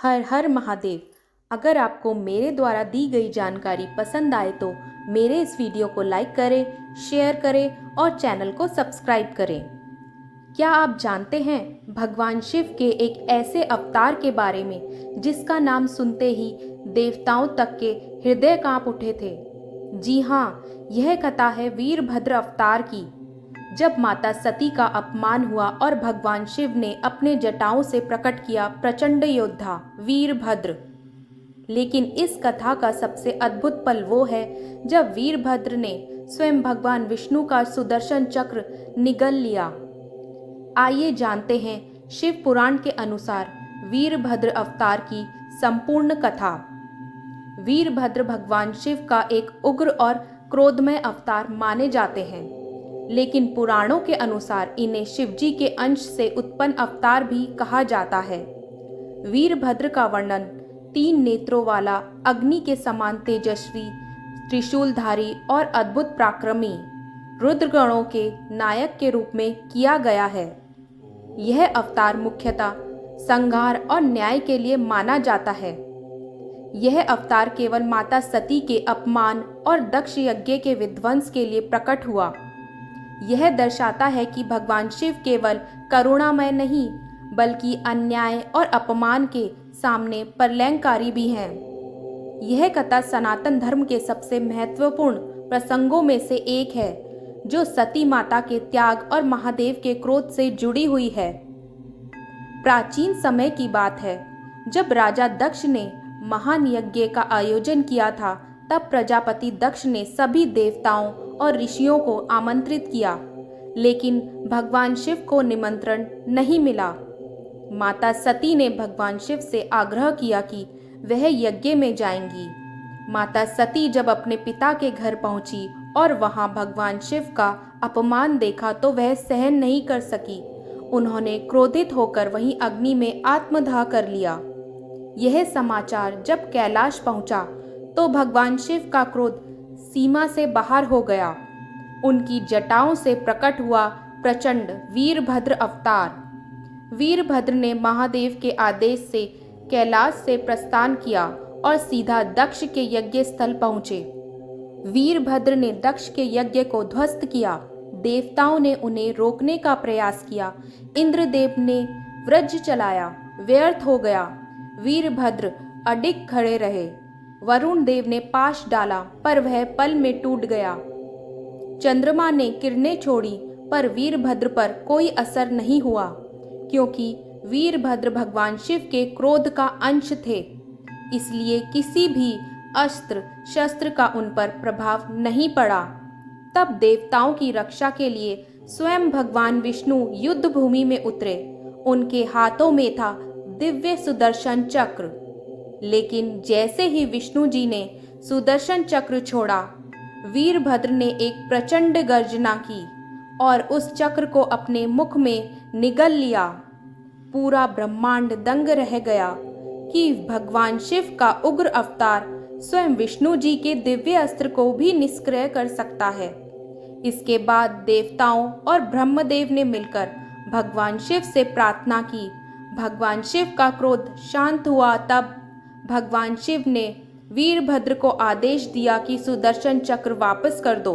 हर हर महादेव। अगर आपको मेरे द्वारा दी गई जानकारी पसंद आए तो मेरे इस वीडियो को लाइक करें, शेयर करें और चैनल को सब्सक्राइब करें। क्या आप जानते हैं भगवान शिव के एक ऐसे अवतार के बारे में जिसका नाम सुनते ही देवताओं तक के हृदय कांप उठे थे? जी हाँ, यह कथा है वीरभद्र अवतार की। जब माता सती का अपमान हुआ और भगवान शिव ने अपने जटाओं से प्रकट किया प्रचंड योद्धा वीरभद्र। लेकिन इस कथा का सबसे अद्भुत पल वो है जब वीरभद्र ने स्वयं भगवान विष्णु का सुदर्शन चक्र निगल लिया। आइए जानते हैं शिव पुराण के अनुसार वीरभद्र अवतार की संपूर्ण कथा। वीरभद्र भगवान शिव का एक उग्र और क्रोधमय अवतार माने जाते हैं, लेकिन पुराणों के अनुसार इन्हें शिवजी के अंश से उत्पन्न अवतार भी कहा जाता है। वीरभद्र का वर्णन 3 नेत्रों वाला, अग्नि के समान तेजस्वी, त्रिशूलधारी और अद्भुत पराक्रमी रुद्रगणों के नायक के रूप में किया गया है। यह अवतार मुख्यतः संहार और न्याय के लिए माना जाता है। यह अवतार केवल माता सती के अपमान और दक्ष यज्ञ के विध्वंस के लिए प्रकट हुआ। यह दर्शाता है कि भगवान शिव केवल करुणामय नहीं बल्कि अन्याय और अपमान के सामने प्रलयंकारी भी हैं। यह कथा सनातन धर्म के सबसे महत्वपूर्ण प्रसंगों में से एक है, जो सती माता के त्याग और महादेव के क्रोध से जुड़ी हुई है। प्राचीन समय की बात है, जब राजा दक्ष ने महान यज्ञ का आयोजन किया था, तब प्रजापति दक्ष ने सभी देवताओं और ऋषियों को आमंत्रित किया, लेकिन भगवान शिव को निमंत्रण नहीं मिला। माता सती ने भगवान शिव से आग्रह किया कि वह यज्ञ में जाएंगी। माता सती जब अपने पिता के घर पहुंची और वहां भगवान शिव का अपमान देखा तो वह सहन नहीं कर सकी। उन्होंने क्रोधित होकर वहीं अग्नि में आत्मदाह कर लिया। यह समाचार जब कैलाश पहुंचा तो भगवान शिव का क्रोध सीमा से बाहर हो गया। उनकी जटाओं से प्रकट हुआ प्रचंड वीरभद्र अवतार। वीरभद्र ने महादेव के आदेश से कैलाश से प्रस्थान किया और सीधा दक्ष के यज्ञ स्थल पहुंचे। वीरभद्र ने दक्ष के यज्ञ को ध्वस्त किया। देवताओं ने उन्हें रोकने का प्रयास किया। इंद्रदेव ने वज्र चलाया, व्यर्थ हो गया। वीरभद्र अडिग खड़े रहे। वरुण देव ने पाश डाला पर वह पल में टूट गया। चंद्रमा ने किरणें छोड़ी पर वीरभद्र पर कोई असर नहीं हुआ, क्योंकि वीरभद्र भगवान शिव के क्रोध का अंश थे। इसलिए किसी भी अस्त्र शस्त्र का उन पर प्रभाव नहीं पड़ा। तब देवताओं की रक्षा के लिए स्वयं भगवान विष्णु युद्ध भूमि में उतरे। उनके हाथों में था दिव्य सुदर्शन चक्र। लेकिन जैसे ही विष्णु जी ने सुदर्शन चक्र छोड़ा, वीरभद्र ने एक प्रचंड गर्जना की और उस चक्र को अपने मुख में निगल लिया। पूरा ब्रह्मांड दंग रह गया कि भगवान शिव का उग्र अवतार स्वयं विष्णु जी के दिव्य अस्त्र को भी निष्क्रिय कर सकता है। इसके बाद देवताओं और ब्रह्मदेव ने मिलकर भगवान शिव से प्रार्थना की। भगवान शिव का क्रोध शांत हुआ। तब भगवान शिव ने वीरभद्र को आदेश दिया कि सुदर्शन चक्र वापस कर दो।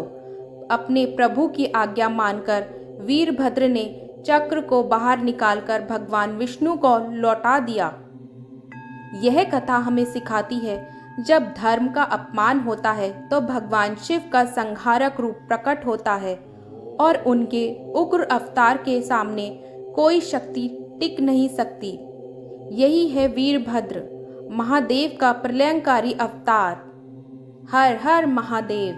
अपने प्रभु की आज्ञा मानकर वीरभद्र ने चक्र को बाहर निकालकर भगवान विष्णु को लौटा दिया। यह कथा हमें सिखाती है, जब धर्म का अपमान होता है तो भगवान शिव का संहारक रूप प्रकट होता है और उनके उग्र अवतार के सामने कोई शक्ति टिक नहीं सकती। यही है वीरभद्र, महादेव का प्रलयंकारी अवतार। हर हर महादेव।